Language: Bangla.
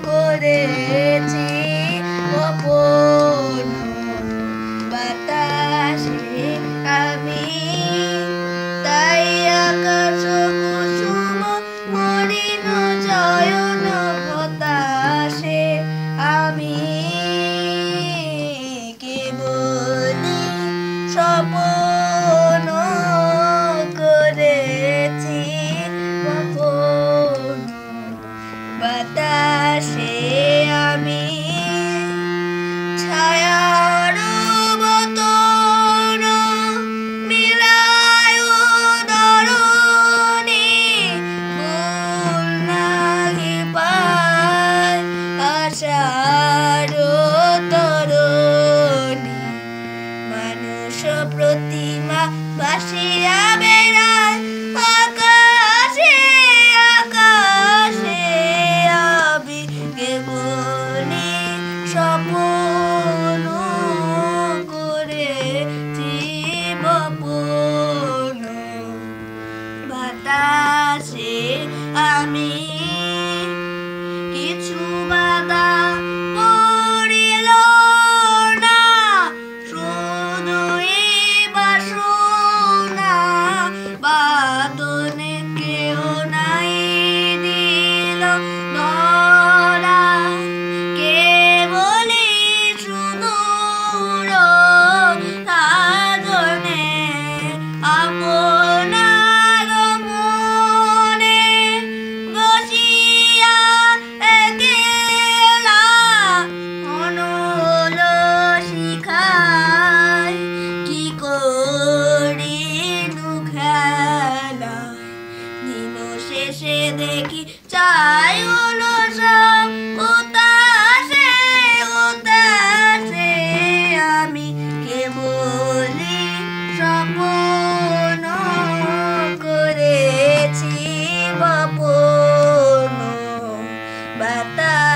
করেছি গোপন বাতাসে আমি, তাই আকাশ কুসুম মলিন চয়ন পতাসে আমি কেবলি স্বপন করেছি গোপন বাতাসে আমি ছায়ার বতন মিলায় ধরণী, ফুল নাহি পায় আশার তরণী, মানুষ প্রতিমা ভাসিয়া বেড়ায় আকাশে আকাশে, আমি কেবলি স্বপন করেছি বপন বাতাসে আমি। কিছু বাধা পড়িল না, শুধুই বাসনা, বাদনে কেউ নাই দিল ধরা, কেবলি সুদূর সাধনে আপনার মনে বসিয়া একলা অনল শিখায়, কি করিনু খেলা, দিন শেষে দেখি চাই সব উতাসে উতাসে, আমি কেবলি স্বপন করেছি বপন বাতাসে।